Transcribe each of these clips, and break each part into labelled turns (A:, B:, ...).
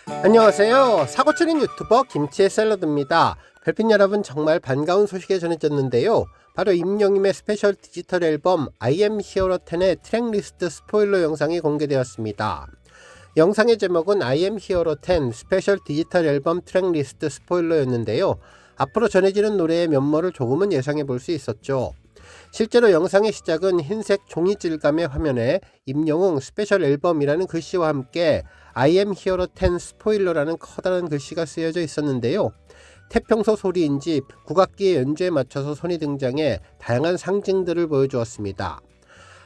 A: 안녕하세요. 사고치는 유튜버 김치의 샐러드입니다. 별빛 여러분, 정말 반가운 소식에 전해졌는데요. 바로 임영님의 스페셜 디지털 앨범 I am Hero 10의 트랙 리스트 스포일러 영상이 공개되었습니다. 영상의 제목은 I am Hero 10 스페셜 디지털 앨범 트랙 리스트 스포일러였는데요. 앞으로 전해지는 노래의 면모를 조금은 예상해 볼 수 있었죠. 실제로 영상의 시작은 흰색 종이 질감의 화면에 임영웅 스페셜 앨범이라는 글씨와 함께 I am Hero 10 스포일러라는 커다란 글씨가 쓰여져 있었는데요. 태평소 소리인지 국악기의 연주에 맞춰서 손이 등장해 다양한 상징들을 보여주었습니다.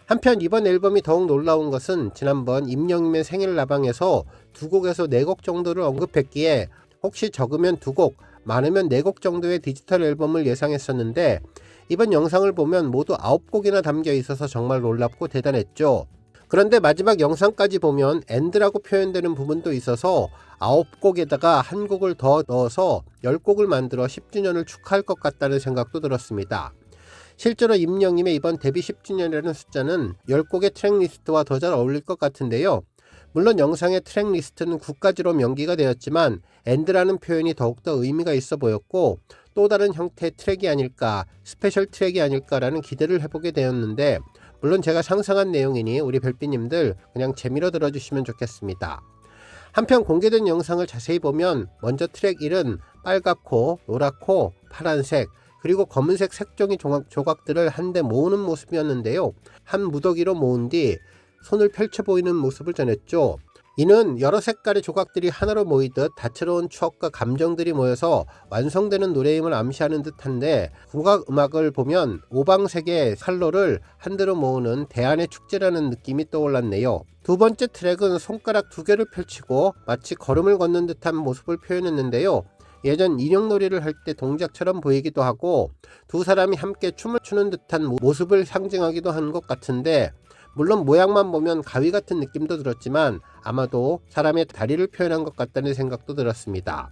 A: 한편 이번 앨범이 더욱 놀라운 것은 지난번 임영웅의 생일 라방에서 2곡에서 4곡 정도를 언급했기에 혹시 적으면 2곡, 많으면 4곡 정도의 디지털 앨범을 예상했었는데 이번 영상을 보면 모두 9곡이나 담겨 있어서 정말 놀랍고 대단했죠. 그런데 마지막 영상까지 보면 엔드라고 표현되는 부분도 있어서 9곡에다가 한 곡을 더 넣어서 10곡을 만들어 10주년을 축하할 것 같다는 생각도 들었습니다. 실제로 임영님의 이번 데뷔 10주년이라는 숫자는 10곡의 트랙 리스트와 더 잘 어울릴 것 같은데요. 물론 영상의 트랙 리스트는 9가지로 명기가 되었지만 엔드라는 표현이 더욱더 의미가 있어 보였고 또 다른 형태의 트랙이 아닐까, 스페셜 트랙이 아닐까라는 기대를 해보게 되었는데 물론 제가 상상한 내용이니 우리 별빛님들 그냥 재미로 들어주시면 좋겠습니다. 한편 공개된 영상을 자세히 보면 먼저 트랙 1은 빨갛고 노랗고 파란색 그리고 검은색 색종이 조각들을 한데 모으는 모습이었는데요. 한 무더기로 모은 뒤 손을 펼쳐 보이는 모습을 전했죠. 이는 여러 색깔의 조각들이 하나로 모이듯 다채로운 추억과 감정들이 모여서 완성되는 노래임을 암시하는 듯한데 국악 음악을 보면 오방색의 칼로를 한데로 모으는 대안의 축제라는 느낌이 떠올랐네요. 두 번째 트랙은 손가락 2개를 펼치고 마치 걸음을 걷는 듯한 모습을 표현했는데요. 예전 인형놀이를 할 때 동작처럼 보이기도 하고 두 사람이 함께 춤을 추는 듯한 모습을 상징하기도 하는 것 같은데 물론 모양만 보면 가위 같은 느낌도 들었지만 아마도 사람의 다리를 표현한 것 같다는 생각도 들었습니다.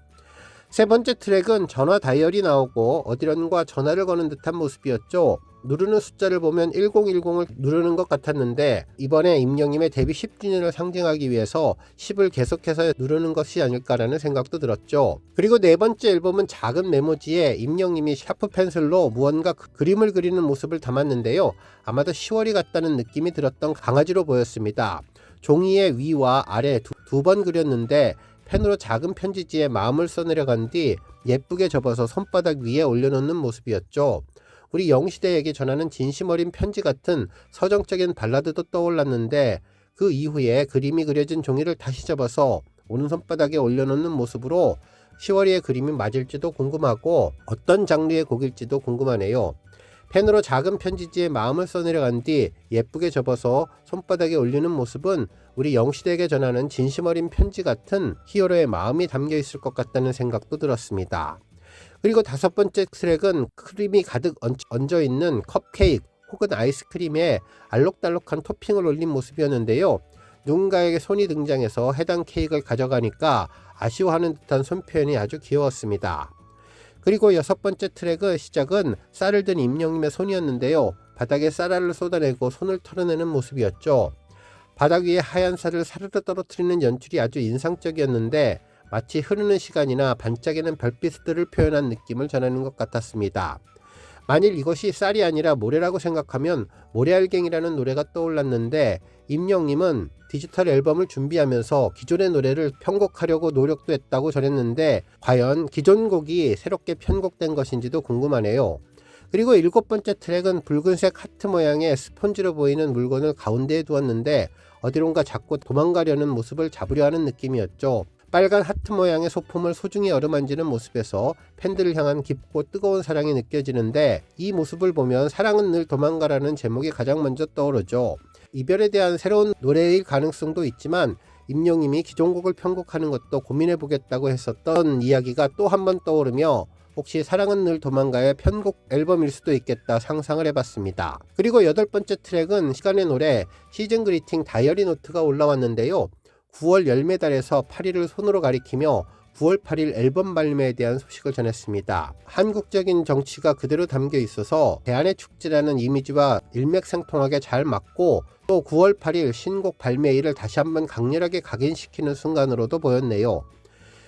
A: 세 번째 트랙은 전화 다이얼이 나오고 어디론가 전화를 거는 듯한 모습이었죠. 누르는 숫자를 보면 1010을 누르는 것 같았는데 이번에 임영님의 데뷔 10주년을 상징하기 위해서 10을 계속해서 누르는 것이 아닐까라는 생각도 들었죠. 그리고 네 번째 앨범은 작은 메모지에 임영님이 샤프 펜슬로 무언가 그림을 그리는 모습을 담았는데요. 아마도 10월이 같다는 느낌이 들었던 강아지로 보였습니다. 종이의 위와 아래 두 번 그렸는데 펜으로 작은 편지지에 마음을 써내려간 뒤 예쁘게 접어서 손바닥 위에 올려놓는 모습이었죠. 우리 영시대에게 전하는 진심 어린 편지 같은 서정적인 발라드도 떠올랐는데 그 이후에 그림이 그려진 종이를 다시 접어서 오른손바닥에 올려놓는 모습으로 10월이의 그림이 맞을지도 궁금하고 어떤 장르의 곡일지도 궁금하네요. 펜으로 작은 편지지에 마음을 써내려간 뒤 예쁘게 접어서 손바닥에 올리는 모습은 우리 영시대에게 전하는 진심 어린 편지 같은 히어로의 마음이 담겨 있을 것 같다는 생각도 들었습니다. 그리고 다섯 번째 트랙은 크림이 가득 얹어 있는 컵케이크 혹은 아이스크림에 알록달록한 토핑을 올린 모습이었는데요. 누군가에게 손이 등장해서 해당 케이크를 가져가니까 아쉬워하는 듯한 손표현이 아주 귀여웠습니다. 그리고 여섯 번째 트랙의 시작은 쌀을 든 임영님의 손이었는데요. 바닥에 쌀알을 쏟아내고 손을 털어내는 모습이었죠. 바닥 위에 하얀 쌀을 사르르 떨어뜨리는 연출이 아주 인상적이었는데 마치 흐르는 시간이나 반짝이는 별빛들을 표현한 느낌을 전하는 것 같았습니다. 만일 이것이 쌀이 아니라 모래라고 생각하면 모래알갱이라는 노래가 떠올랐는데 임영님은 디지털 앨범을 준비하면서 기존의 노래를 편곡하려고 노력도 했다고 전했는데 과연 기존 곡이 새롭게 편곡된 것인지도 궁금하네요. 그리고 일곱 번째 트랙은 붉은색 하트 모양의 스폰지로 보이는 물건을 가운데에 두었는데 어디론가 자꾸 도망가려는 모습을 잡으려 하는 느낌이었죠. 빨간 하트 모양의 소품을 소중히 어루만지는 모습에서 팬들을 향한 깊고 뜨거운 사랑이 느껴지는데 이 모습을 보면 사랑은 늘 도망가라는 제목이 가장 먼저 떠오르죠. 이별에 대한 새로운 노래일 가능성도 있지만 임영님이 기존 곡을 편곡하는 것도 고민해보겠다고 했었던 이야기가 또 한 번 떠오르며 혹시 사랑은 늘 도망가의 편곡 앨범일 수도 있겠다 상상을 해봤습니다. 그리고 여덟 번째 트랙은 시간의 노래 시즌 그리팅 다이어리 노트가 올라왔는데요. 9월 열매달에서 8일을 손으로 가리키며 9월 8일 앨범 발매에 대한 소식을 전했습니다. 한국적인 정치가 그대로 담겨 있어서 대안의 축제라는 이미지와 일맥상통하게 잘 맞고, 또 9월 8일 신곡 발매일을 다시 한번 강렬하게 각인시키는 순간으로도 보였네요.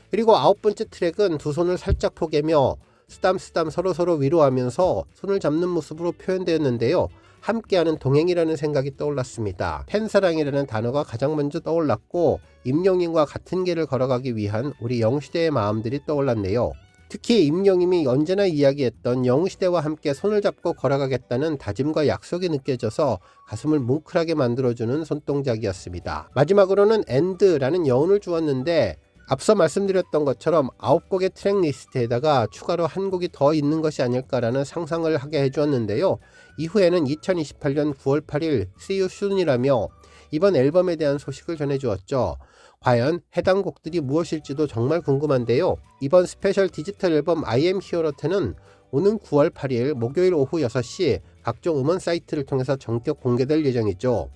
A: 그리고 9번째 트랙은 두 손을 살짝 포개며 쓰담쓰담 서로서로 위로하면서 손을 잡는 모습으로 표현되었는데요. 함께하는 동행이라는 생각이 떠올랐습니다. 팬사랑이라는 단어가 가장 먼저 떠올랐고, 임영웅과 같은 길을 걸어가기 위한 우리 영시대의 마음들이 떠올랐네요. 특히 임영웅이 언제나 이야기했던 영시대와 함께 손을 잡고 걸어가겠다는 다짐과 약속이 느껴져서 가슴을 뭉클하게 만들어주는 손동작이었습니다. 마지막으로는 엔드라는 여운을 주었는데, 앞서 말씀드렸던 것처럼 9곡의 트랙 리스트에다가 추가로 한 곡이 더 있는 것이 아닐까라는 상상을 하게 해주었는데요. 이후에는 2028년 9월 8일 See You Soon이라며 이번 앨범에 대한 소식을 전해주었죠. 과연 해당 곡들이 무엇일지도 정말 궁금한데요. 이번 스페셜 디지털 앨범 I Am Hero 10은 오는 9월 8일 목요일 오후 6시 각종 음원 사이트를 통해서 전격 공개될 예정이죠.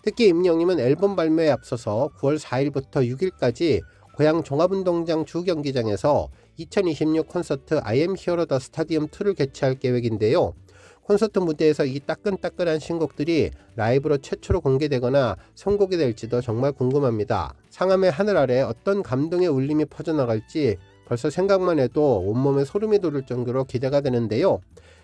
A: 특히 임영웅은 앨범 발매에 앞서서 9월 4일부터 6일까지 고양 종합운동장 주경기장에서 2026 콘서트 I Am Hero The Stadium 2를 개최할 계획인데요. 콘서트 무대에서 이 따끈따끈한 신곡들이 라이브로 최초로 공개되거나 선곡이 될지도 정말 궁금합니다. 상암의 하늘 아래 어떤 감동의 울림이 퍼져나갈지 벌써 생각만 해도 온몸에 소름이 돋을 정도로 기대가 되는데요.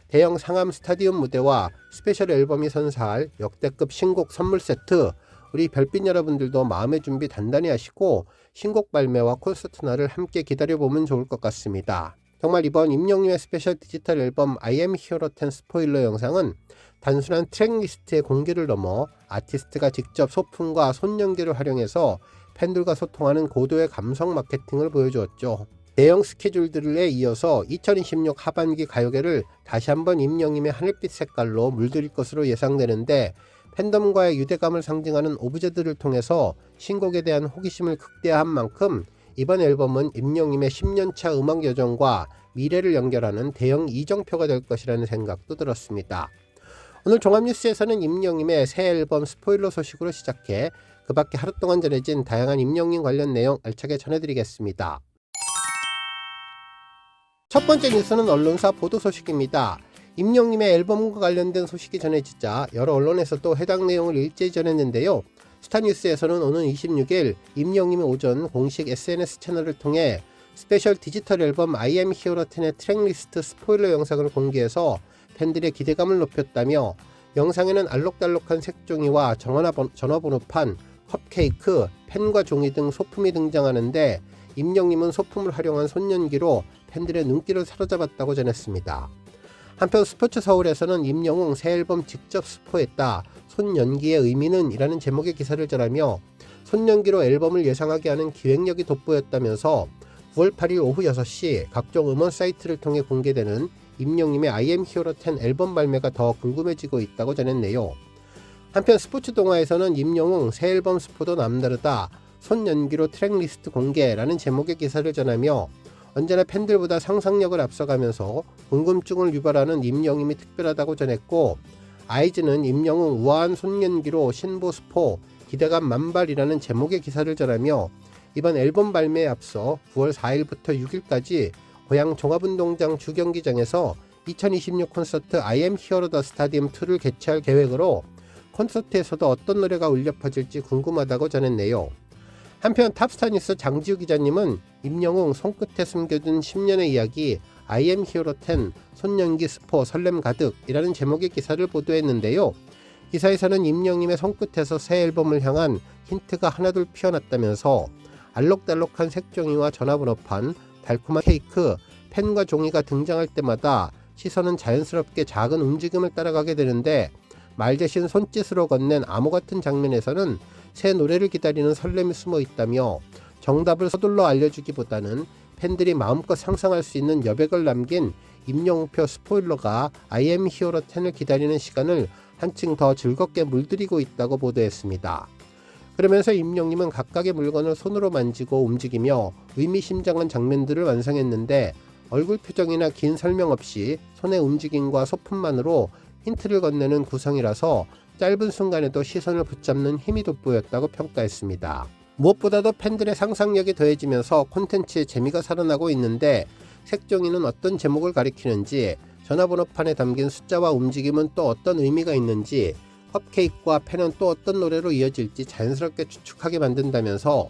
A: 대형 상암 스타디움 무대와 스페셜 앨범이 선사할 역대급 신곡 선물 세트, 우리 별빛 여러분들도 마음의 준비 단단히 하시고 신곡 발매와 콘서트 날을 함께 기다려보면 좋을 것 같습니다. 정말 이번 임영웅의 스페셜 디지털 앨범 I Am Hero 10 스포일러 영상은 단순한 트랙 리스트의 공개를 넘어 아티스트가 직접 소품과 손 연기를 활용해서 팬들과 소통하는 고도의 감성 마케팅을 보여주었죠. 대형 스케줄들에 이어서 2026 하반기 가요계를 다시 한번 임영웅의 하늘빛 색깔로 물들일 것으로 예상되는데, 팬덤과의 유대감을 상징하는 오브제들을 통해서 신곡에 대한 호기심을 극대화한 만큼 이번 앨범은 임영웅의 10년차 음악 여정과 미래를 연결하는 대형 이정표가 될 것이라는 생각도 들었습니다. 오늘 종합뉴스에서는 임영웅의 새 앨범 스포일러 소식으로 시작해 그 밖에 하루 동안 전해진 다양한 임영웅 관련 내용 알차게 전해드리겠습니다. 첫 번째 뉴스는 언론사 보도 소식입니다. 임영웅의 앨범과 관련된 소식이 전해지자 여러 언론에서도 해당 내용을 일제히 전했는데요. 스타뉴스에서는 오는 26일 임영웅이 오전 공식 SNS 채널을 통해 스페셜 디지털 앨범 I Am Hero 10의 트랙 리스트 스포일러 영상을 공개해서 팬들의 기대감을 높였다며, 영상에는 알록달록한 색종이와 전화번호판, 컵케이크, 펜과 종이 등 소품이 등장하는데, 임영웅은 소품을 활용한 손연기로 팬들의 눈길을 사로잡았다고 전했습니다. 한편 스포츠 서울에서는 임영웅 새 앨범 직접 스포했다, 손연기의 의미는? 이라는 제목의 기사를 전하며 손연기로 앨범을 예상하게 하는 기획력이 돋보였다면서 9월 8일 오후 6시 각종 음원 사이트를 통해 공개되는 임영웅의 I Am Hero 10 앨범 발매가 더 궁금해지고 있다고 전했네요. 한편 스포츠 동화에서는 임영웅 새 앨범 스포도 남다르다, 손연기로 트랙 리스트 공개라는 제목의 기사를 전하며 언제나 팬들보다 상상력을 앞서가면서 궁금증을 유발하는 임영웅이 특별하다고 전했고, 아이즈는 임영웅 우아한 손연기로 신보 스포, 기대감 만발이라는 제목의 기사를 전하며 이번 앨범 발매에 앞서 9월 4일부터 6일까지 고양 종합운동장 주경기장에서 2026 콘서트 I Am Hero The Stadium 2를 개최할 계획으로 콘서트에서도 어떤 노래가 울려 퍼질지 궁금하다고 전했네요. 한편 탑스타뉴스 장지우 기자님은 임영웅 손끝에 숨겨둔 10년의 이야기 I Am Hero 10 손연기 스포 설렘 가득이라는 제목의 기사를 보도했는데요. 기사에서는 임영웅의 손끝에서 새 앨범을 향한 힌트가 하나둘 피어났다면서 알록달록한 색종이와 전화번호판, 달콤한 케이크, 펜과 종이가 등장할 때마다 시선은 자연스럽게 작은 움직임을 따라가게 되는데, 말 대신 손짓으로 건넨 암호 같은 장면에서는 새 노래를 기다리는 설렘이 숨어 있다며, 정답을 서둘러 알려주기보다는 팬들이 마음껏 상상할 수 있는 여백을 남긴 임영웅표 스포일러가 I Am Hero 10을 기다리는 시간을 한층 더 즐겁게 물들이고 있다고 보도했습니다. 그러면서 임영웅은 각각의 물건을 손으로 만지고 움직이며 의미심장한 장면들을 완성했는데, 얼굴 표정이나 긴 설명 없이 손의 움직임과 소품만으로 힌트를 건네는 구성이라서 짧은 순간에도 시선을 붙잡는 힘이 돋보였다고 평가했습니다. 무엇보다도 팬들의 상상력이 더해지면서 콘텐츠의 재미가 살아나고 있는데, 색종이는 어떤 제목을 가리키는지, 전화번호판에 담긴 숫자와 움직임은 또 어떤 의미가 있는지, 컵케이크와 펜은 또 어떤 노래로 이어질지 자연스럽게 추측하게 만든다면서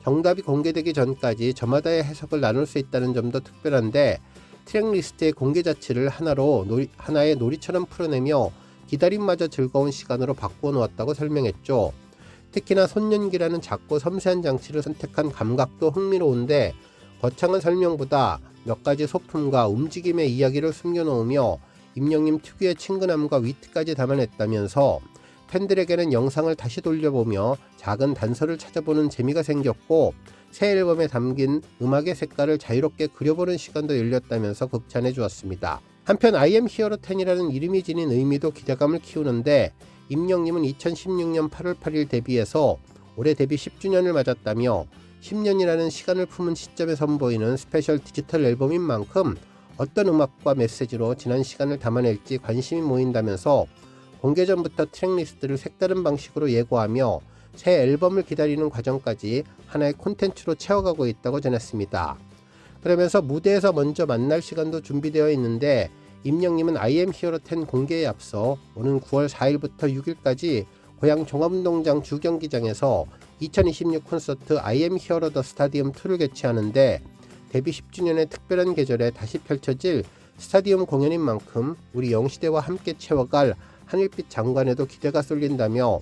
A: 정답이 공개되기 전까지 저마다의 해석을 나눌 수 있다는 점도 특별한데, 트랙리스트의 공개 자체를 하나의 놀이처럼 풀어내며 기다림마저 즐거운 시간으로 바꾸어 놓았다고 설명했죠. 특히나 손연기라는 작고 섬세한 장치를 선택한 감각도 흥미로운데, 거창한 설명보다 몇 가지 소품과 움직임의 이야기를 숨겨놓으며 임영님 특유의 친근함과 위트까지 담아냈다면서 팬들에게는 영상을 다시 돌려보며 작은 단서를 찾아보는 재미가 생겼고, 새 앨범에 담긴 음악의 색깔을 자유롭게 그려보는 시간도 열렸다면서 극찬해 주었습니다. 한편 I am hero 10이라는 이름이 지닌 의미도 기대감을 키우는데, 임영님은 2016년 8월 8일 데뷔해서 올해 데뷔 10주년을 맞았다며 10년이라는 시간을 품은 시점에 선보이는 스페셜 디지털 앨범인 만큼 어떤 음악과 메시지로 지난 시간을 담아낼지 관심이 모인다면서 공개 전부터 트랙리스트를 색다른 방식으로 예고하며 새 앨범을 기다리는 과정까지 하나의 콘텐츠로 채워가고 있다고 전했습니다. 그러면서 무대에서 먼저 만날 시간도 준비되어 있는데, 임영님은 I am hero 10 공개에 앞서 오는 9월 4일부터 6일까지 고양 종합운동장 주경기장에서 2026 콘서트 I am hero the stadium 2를 개최하는데, 데뷔 10주년의 특별한 계절에 다시 펼쳐질 스타디움 공연인 만큼 우리 영시대와 함께 채워갈 하늘빛 장관에도 기대가 쏠린다며,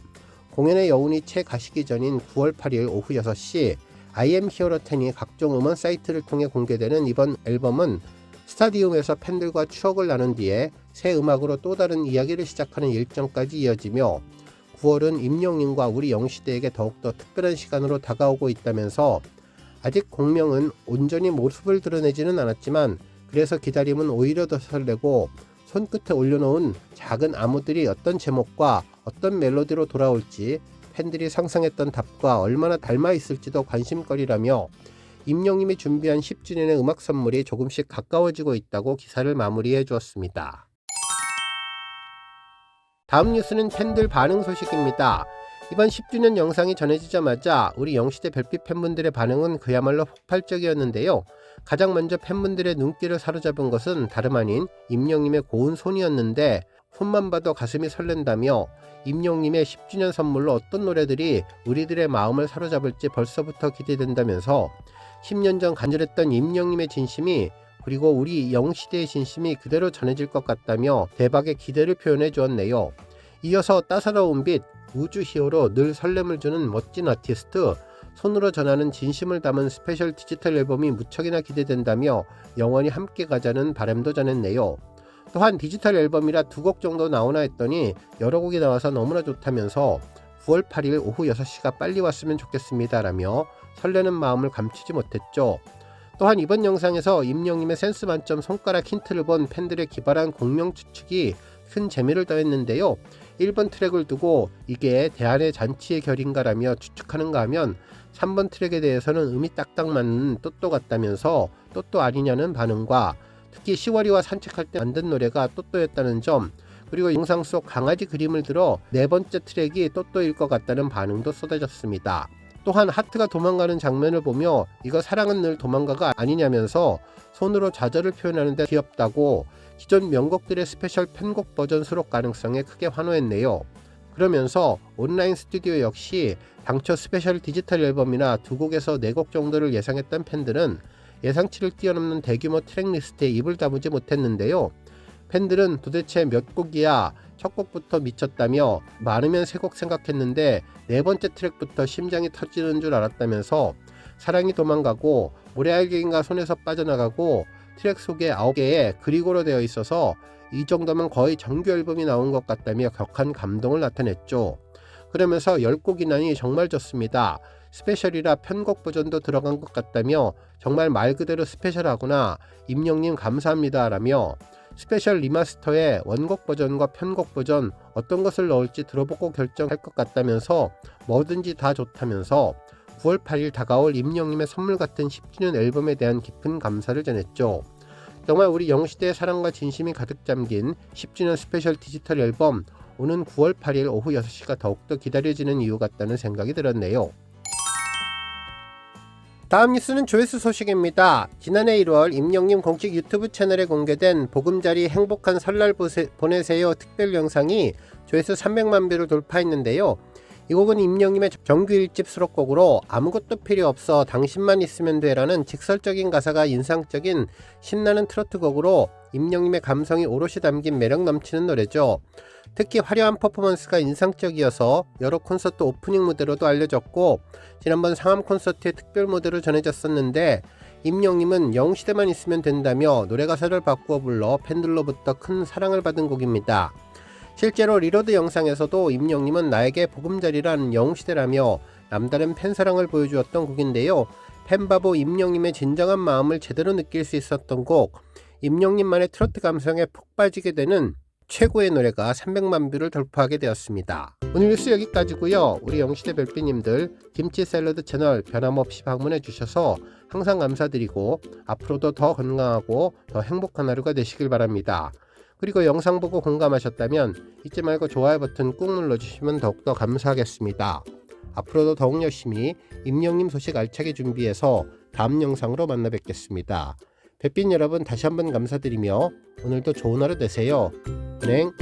A: 공연의 여운이 채 가시기 전인 9월 8일 오후 6시 I am hero 10이 각종 음원 사이트를 통해 공개되는 이번 앨범은 스타디움에서 팬들과 추억을 나눈 뒤에 새 음악으로 또 다른 이야기를 시작하는 일정까지 이어지며, 9월은 임영님과 우리 영시대에게 더욱더 특별한 시간으로 다가오고 있다면서 아직 공명은 온전히 모습을 드러내지는 않았지만 그래서 기다림은 오히려 더 설레고, 손끝에 올려놓은 작은 암호들이 어떤 제목과 어떤 멜로디로 돌아올지 팬들이 상상했던 답과 얼마나 닮아 있을지도 관심거리라며, 임영님이 준비한 10주년의 음악 선물이 조금씩 가까워지고 있다고 기사를 마무리해 주었습니다. 다음 뉴스는 팬들 반응 소식입니다. 이번 10주년 영상이 전해지자마자 우리 영시대 별빛 팬분들의 반응은 그야말로 폭발적이었는데요. 가장 먼저 팬분들의 눈길을 사로잡은 것은 다름 아닌 임영님의 고운 손이었는데, 손만 봐도 가슴이 설렌다며 임영님의 10주년 선물로 어떤 노래들이 우리들의 마음을 사로잡을지 벌써부터 기대된다면서 10년 전 간절했던 임영님의 진심이, 그리고 우리 영시대의 진심이 그대로 전해질 것 같다며 대박의 기대를 표현해 주었네요. 이어서 따사로운 빛, 우주 히어로, 늘 설렘을 주는 멋진 아티스트, 손으로 전하는 진심을 담은 스페셜 디지털 앨범이 무척이나 기대된다며 영원히 함께 가자는 바람도 전했네요. 또한 디지털 앨범이라 2곡 정도 나오나 했더니 여러 곡이 나와서 너무나 좋다면서 9월 8일 오후 6시가 빨리 왔으면 좋겠습니다 라며 설레는 마음을 감추지 못했죠. 또한 이번 영상에서 임영님의 센스 만점 손가락 힌트를 본 팬들의 기발한 공명 추측이 큰 재미를 더했는데요. 1번 트랙을 두고 이게 대안의 잔치의 결인가라며 추측하는가 하면 3번 트랙에 대해서는 음이 딱딱 맞는 또또 같다면서 또또 아니냐는 반응과, 특히 시월이와 산책할 때 만든 노래가 또또였다는 점, 그리고 영상 속 강아지 그림을 들어 4번째 트랙이 또또일 것 같다는 반응도 쏟아졌습니다. 또한 하트가 도망가는 장면을 보며 이거 사랑은 늘 도망가가 아니냐면서 손으로 좌절을 표현하는데 귀엽다고 기존 명곡들의 스페셜 편곡 버전 수록 가능성에 크게 환호했네요. 그러면서 온라인 스튜디오 역시 당초 스페셜 디지털 앨범이나 2곡에서 4곡 정도를 예상했던 팬들은 예상치를 뛰어넘는 대규모 트랙리스트에 입을 다무지 못했는데요. 팬들은 도대체 몇 곡이야, 첫 곡부터 미쳤다며 많으면 3곡 생각했는데 4번째 트랙부터 심장이 터지는 줄 알았다면서 사랑이 도망가고 모래알갱이가 손에서 빠져나가고 트랙 속에 9개의 그리고로 되어 있어서 이 정도면 거의 정규 앨범이 나온 것 같다며 격한 감동을 나타냈죠. 그러면서 10곡이나니 정말 좋습니다. 스페셜이라 편곡 버전도 들어간 것 같다며 정말 말 그대로 스페셜하구나, 임영님 감사합니다 라며 스페셜 리마스터에 원곡 버전과 편곡 버전 어떤 것을 넣을지 들어보고 결정할 것 같다면서 뭐든지 다 좋다면서 9월 8일 다가올 임영님의 선물 같은 10주년 앨범에 대한 깊은 감사를 전했죠. 정말 우리 영시대의 사랑과 진심이 가득 잠긴 10주년 스페셜 디지털 앨범, 오는 9월 8일 오후 6시가 더욱더 기다려지는 이유 같다는 생각이 들었네요. 다음 뉴스는 조회수 소식입니다. 지난해 1월 임영님 공식 유튜브 채널에 공개된 보금자리 행복한 설날 보내세요 특별 영상이 조회수 300만 뷰를 돌파했는데요. 이 곡은 임영님의 정규 1집 수록곡으로 아무것도 필요 없어 당신만 있으면 돼라는 직설적인 가사가 인상적인 신나는 트로트 곡으로 임영님의 감성이 오롯이 담긴 매력 넘치는 노래죠. 특히 화려한 퍼포먼스가 인상적이어서 여러 콘서트 오프닝 무대로도 알려졌고 지난번 상암 콘서트의 특별 무대로 전해졌었는데 임영님은 영웅시대만 있으면 된다며 노래 가사를 바꾸어 불러 팬들로부터 큰 사랑을 받은 곡입니다. 실제로 리로드 영상에서도 임영님은 나에게 보금자리란 영웅시대라며 남다른 팬사랑을 보여주었던 곡인데요. 팬바보 임영님의 진정한 마음을 제대로 느낄 수 있었던 곡, 임영님만의 트로트 감성에 푹 빠지게 되는 최고의 노래가 300만 뷰를 돌파하게 되었습니다. 오늘 뉴스 여기까지고요. 우리 영웅시대 별빛님들 김치 샐러드 채널 변함없이 방문해 주셔서 항상 감사드리고 앞으로도 더 건강하고 더 행복한 하루가 되시길 바랍니다. 그리고 영상 보고 공감하셨다면 잊지 말고 좋아요 버튼 꾹 눌러주시면 더욱더 감사하겠습니다. 앞으로도 더욱 열심히 임영님 소식 알차게 준비해서 다음 영상으로 만나 뵙겠습니다. 별빛 여러분 다시 한번 감사드리며 오늘도 좋은 하루 되세요. 은행